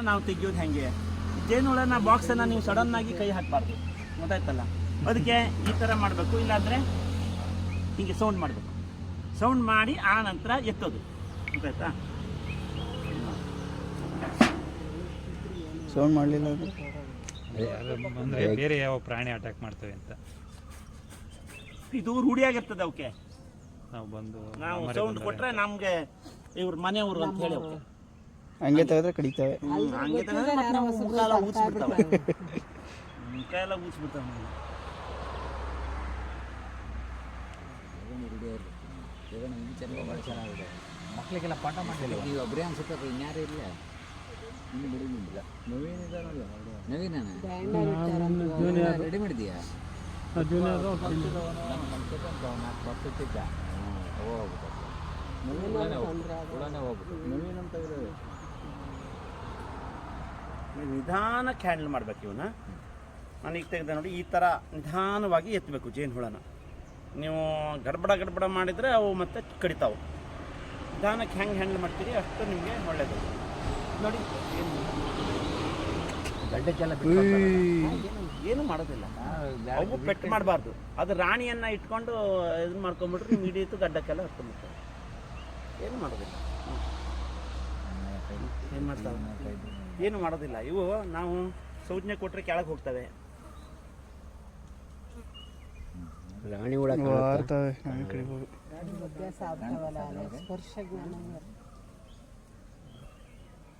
ನಾವು ತೆಗಿಯೋದು ಹೆಂಗೆ, ಜೇನುಹುಳನ ಬಾಕ್ಸನ್ನು ನೀವು ಸಡನ್ನಾಗಿ ಕೈ ಹಾಕಬಾರ್ದು, ಗೊತ್ತಾಯ್ತಲ್ಲ. ಅದಕ್ಕೆ ಈ ಥರ ಮಾಡಬೇಕು, ಇಲ್ಲಾಂದರೆ ಹೀಗೆ ಸೌಂಡ್ ಮಾಡಬೇಕು. ಸೌಂಡ್ ಮಾಡಿ ಆ ನಂತರ ಎತ್ತೋದು, ಗೊತ್ತಾಯ್ತಾ. ಸೌಂಡ್ ಮಾಡಲಿಲ್ಲ ಅಂದರೆ ಬೇರೆ ಯಾವ ಪ್ರಾಣಿ ಅಟ್ಯಾಕ್ ಮಾಡ್ತವೆ ಅಂತ ಇದು ರೂಢಿಯಾಗಿರ್ತದೆ ಅವಕ್ಕೆ. ನಾವು ಸೌಂಡ್ ಕೊಟ್ಟರೆ ನಮಗೆ ಇವ್ರ ಮನೆಯವರು ಅಂತ ಹೇಳಿ ಅವಕ್ಕೆ ಹಂಗೆ ತೆಗೆದ್ರೆ ಕಡಿತವೆ. ಹಂಗೆ ತೆಗೆದ್ರೆ ಮತ್ತೆ ನಾವು ಮುಖ ಎಲ್ಲ ಊದ್ಸ್ಬಿಡ್ತಾವೆ, ಮುಖ ಎಲ್ಲ ಊದ್ಸ್ಬಿಡ್ತಾವೆ. ಮಕ್ಕಳಿಗೆಲ್ಲ ಪಾಠ ಮಾಡಿಲ್ಲ, ನೀವು ಒಬ್ಬರೇ ಅನ್ಸುತ್ತೆ, ಇನ್ಯಾರು ಇಲ್ಲ, ಇನ್ನು ಬಿಡುವುದಿಲ್ಲ. ನವೀನ ರೆಡಿ ಮಾಡಿದೀಯಾ? ನಿಧಾನಕ್ಕೆ ಹ್ಯಾಂಡಲ್ ಮಾಡ್ಬೇಕು ಇವನ್ನ. ನಾನು ಈಗ ತೆಗೆದ ನೋಡಿ, ಈ ಥರ ನಿಧಾನವಾಗಿ ಎತ್ತಬೇಕು ಜೇನುಹುಳನ. ನೀವು ಗಡ್ಬಡ ಮಾಡಿದರೆ ಅವು ಮತ್ತೆ ಕಡಿತಾವೆ. ನಿಧಾನಕ್ಕೆ ಹೆಂಗೆ ಹ್ಯಾಂಡಲ್ ಮಾಡ್ತೀರಿ ಅಷ್ಟು ನಿಮಗೆ ಒಳ್ಳೆಯದು. ನೋಡಿ ಗಡ್ಡೆಕ್ಕೆಲ್ಲ ಏನು ಮಾಡೋದಿಲ್ಲ, ಅವು ಪೆಟ್ಟು ಮಾಡಬಾರ್ದು. ಅದು ರಾಣಿಯನ್ನು ಇಟ್ಕೊಂಡು ಇದನ್ನ ಮಾಡ್ಕೊಂಬಿಟ್ರೆ ನೀವು ಹಿಡಿಯಿತು ಗಡ್ಡಕ್ಕೆಲ್ಲ ಹತ್ಕೊಂಡ್ಬಿಡ್ತಾರೆ. ಏನು ಮಾಡೋದಿಲ್ಲ, ಏನು ಮಾಡ್ತಾವೆ, ಏನು ಮಾಡೋದಿಲ್ಲ. ಇವು ನಾವು ಸೌಜ್ಞೆ ಕೊಟ್ಟರೆ ಕೆಳಗೆ ಹೋಗ್ತವೆ. ರಾಣಿ ಹುಳ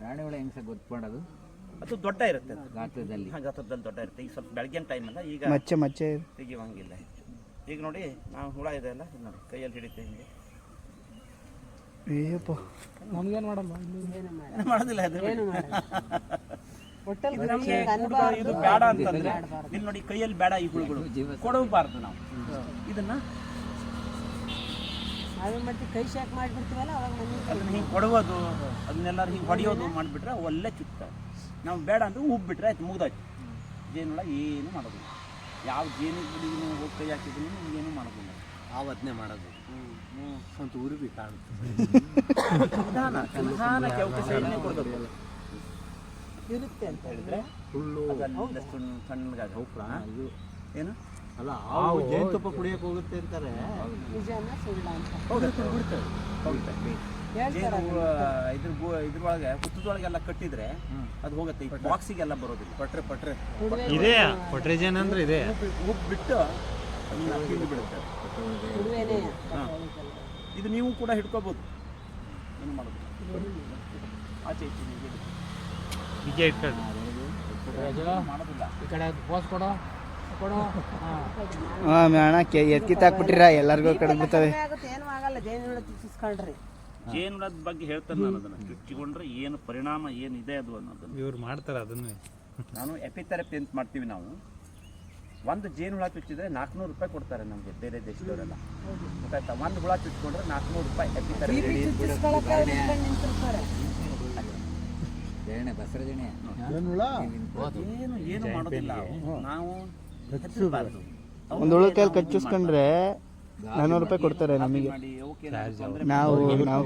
ರಾಣಿ ಹುಳ ಹೆಂಗೆ ಸರ್ ಗೊತ್ತು ಮಾಡೋದು? ಅದು ದೊಡ್ಡ ಇರುತ್ತೆ, ಗಾತ್ರದಲ್ಲಿ ದೊಡ್ಡ ಇರುತ್ತೆ. ಈಗ ಸ್ವಲ್ಪ ಬೆಳಗಿನ ಟೈಮಲ್ಲ, ಈಗ ಮಚ್ಚೆ ತೆಗಿವಂಗಿಲ್ಲ ಹೆಚ್ಚು. ಈಗ ನೋಡಿ ನಾವು ಹುಳ ಇದೆ ಅಲ್ಲ, ನೋಡಿ ಕೈಯಲ್ಲಿ ಹಿಡಿತೆ ಹಿಂಗೆ. ನಮ್ಗೇನು ಮಾಡೋದಿಲ್ಲ ಅದು. ಇದು ಬೇಡ ಅಂತಂದ್ರೆ ಇಲ್ಲಿ ನೋಡಿ ಕೈಯಲ್ಲಿ ಬೇಡ, ಈ ಹುಳುಗಳು ಕೊಡಬಾರ್ದು ನಾವು ಇದನ್ನ. ಕೈ ಶಾಕ್ ಮಾಡಿಬಿಡ್ತೀವಲ್ಲ, ಅದನ್ನ ಹಿಂಗೆ ಕೊಡುವುದು, ಅದನ್ನೆಲ್ಲರೂ ಹಿಂಗೆ ಹೊಡೆಯೋದು ಮಾಡಿಬಿಟ್ರೆ ಅವು ಒಳ್ಳೆ ಚುಕ್ತಾವೆ. ನಾವು ಬೇಡ ಅಂದ್ರೆ ಉಬ್ಬಿಟ್ರೆ ಆಯ್ತು, ಮುಗ್ದಾಯ್ತು. ಜೇನುಹುಳ ಏನು ಮಾಡೋದಿಲ್ಲ. ಯಾವ ಜೇನು ಗುಡಿಗೂ ಹೋಗಿ ಕೈ ಹಾಕಿದ್ರು ಏನು ಮಾಡೋದಿಲ್ಲ. ಆವತ್ತನೇ ಮಾಡೋದು ಸ್ವಂತ ಊರಿಗೆ ಕಾಣುತ್ತೆ. ನಿಧಾನಕ್ಕೆ ಅವಕಾಶ ಕೊಡಬೇಕು ಇರುತ್ತೆ ಅಂತ ಹೇಳಿದ್ರೆ ಸಣ್ಣಗಾಗ ಇದು ಏನು ಅಲ್ಲ, ಹಾವು ಜೇನುತುಪ್ಪ ಕುಡಿಯಕ್ಕೆ ಹೋಗುತ್ತೆ ಅಂತಾರೆ. ನಿಜಾನ ಸುಳ್ಳ ಅಂತ ಇದ್ರೊಳಗೆ ಹುತ್ತದೊಳಗೆಲ್ಲ ಕಟ್ಟಿದ್ರೆ ಅದು ಹೋಗುತ್ತೆ. ಬಾಕ್ಸಿಗೆಲ್ಲ ಬರೋದಿಲ್ಲ. ಪಟ್ರೆ ಇದೆ ಕೊಟ್ರೆ ಜೇನು ಅಂದ್ರೆ ಇದೆ, ಉಬ್ಬಿಟ್ಟು ತಿಂದು ಬಿಡುತ್ತೆ. ಇದು ನೀವು ಕೂಡ ಹಿಡ್ಕೋಬಹುದು, ಏನು ಮಾಡೋದು. ಆಚೆ ಹೀಗೆ ಇಟ್ಕೊಂಡು ಮಾಡೋದಿಲ್ಲ. ಈ ಕಡೆ ಪೋಸ್ ಕೊಡೋ ಅಣ್ಣ ಎತ್ಕಿತ್ತಾಕ್ಬಿಟ್ಟಿರ ಎಲ್ಲರಿಗೂ ಕಡಿದ್ಬಿಡ್ತವೆ. ಏನು ಆಗಲ್ಲ, ಜೇನುಹುಳ ಚುಚ್ಚಿಸ್ಕೊಂಡ್ರಿ. ಜೇನುಹುಳದ ಬಗ್ಗೆ ಹೇಳ್ತಾರೆ ನಾನು, ಅದನ್ನು ಚುಚ್ಚಿಕೊಂಡ್ರೆ ಏನು ಪರಿಣಾಮ ಏನಿದೆ ಅದು ಅನ್ನೋದನ್ನು ಇವ್ರು ಮಾಡ್ತಾರೆ. ಅದನ್ನೇ ನಾನು ಎಪಿಥೆರಪಿ ಅಂತ ಮಾಡ್ತೀವಿ ನಾವು. ಒಂದು ಜೇನುಹುಳ ಚುಚ್ಚಿದ್ರೆ 400 ರೂಪಾಯಿ ಕೊಡ್ತಾರೆ ನಮಗೆ ಬೇರೆ ದೇಶದವರೆಲ್ಲ, ಗೊತ್ತಾಯ್ತಾ. ಒಂದು ಹುಳ ಚುಚ್ಚಿಕೊಂಡ್ರೆ 400 ರೂಪಾಯಿ ಎಪಿಥೆರಪಿ. ಏನು ಮಾಡೋದಿಲ್ಲ ನಾವು. ಒಂದು ಹುಳಕೈಯಲ್ಲಿ ಕಚ್ಚಿಸ್ಕೊಂಡ್ರೆ 400 ರೂಪಾಯಿ ಕೊಡ್ತಾರೆ ನಮಗೆ. ನಾವು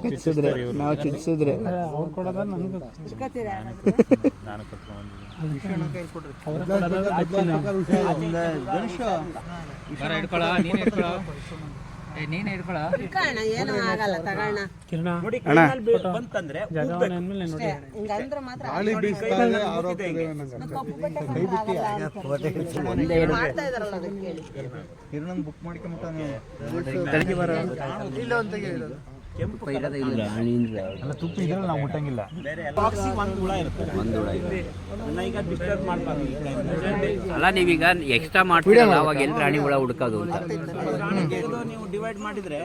ಚುಚ್ಚಿಸಿದ್ರೆ ನೀನು ಹಿಡ್ಕೊಳ ಏನು ಆಗಲ್ಲ, ತಗೋಣ. ನೋಡಿ ಬಂತಂದ್ರೆ ಹಿಂಗಂದ್ರೆ ಮಾತ್ರ ಮಾಡ್ತಾ ಇದಾರಲ್ಲ ಅದಕ್ಕೆ ಕೇಳಿ. ಬುಕ್ ಮಾಡ್ಕೊಂಬಿಟ್ಟ ಕೆಂಪು ತುಪ್ಪ ಇದ್ರೆ ನಾವು ಮುಟ್ಟಂಗಿಲ್ಲ. ಬಾಕ್ಸಿಗೆ ಒಂದು ಹುಳ ಇರುತ್ತೆ, ಈಗ ಡಿಸ್ಟರ್ಬ್ ಮಾಡಬಾರ್ದು. ಅಲ್ಲ, ನೀವೀಗ ಎಕ್ಸ್ಟ್ರಾ ಮಾಡ್ತೀರಲ್ಲ, ಅವಾಗ ಎಲ್ಲಿ ರಾಣಿ ಹುಳ ಹುಡುಕೋದು ಅಂತ ನೀವು ಡಿವೈಡ್ ಮಾಡಿದ್ರೆ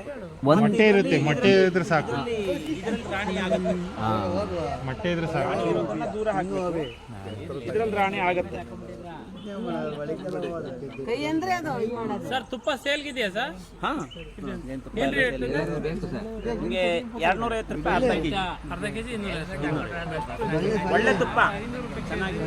ಮೊಟ್ಟೆ ಇರುತ್ತೆ, ಮೊಟ್ಟೆ ಇದ್ರೆ ಸಾಕು. ಇದರಲ್ಲಿ ರಾಣಿ ಆಗುತ್ತೆ, ಮೊಟ್ಟೆ ಇದ್ರೆ ಸಾಕು. ದೂರ ಹಾಕಿ ಇದರಲ್ಲಿ ರಾಣಿ ಆಗುತ್ತೆ. ಕೈ ಅಂದ್ರೆ ಅದು ಸರ್ ತುಪ್ಪ ಸೇಲ್ಗಿದೆಯಾ ಸರ್? ಹಾಂ, ನಿಮಗೆ 250 ರೂಪಾಯಿ ಅರ್ಧ ಕೆಜಿ 250. ಒಳ್ಳೆ ತುಪ್ಪ ಚೆನ್ನಾಗಿ.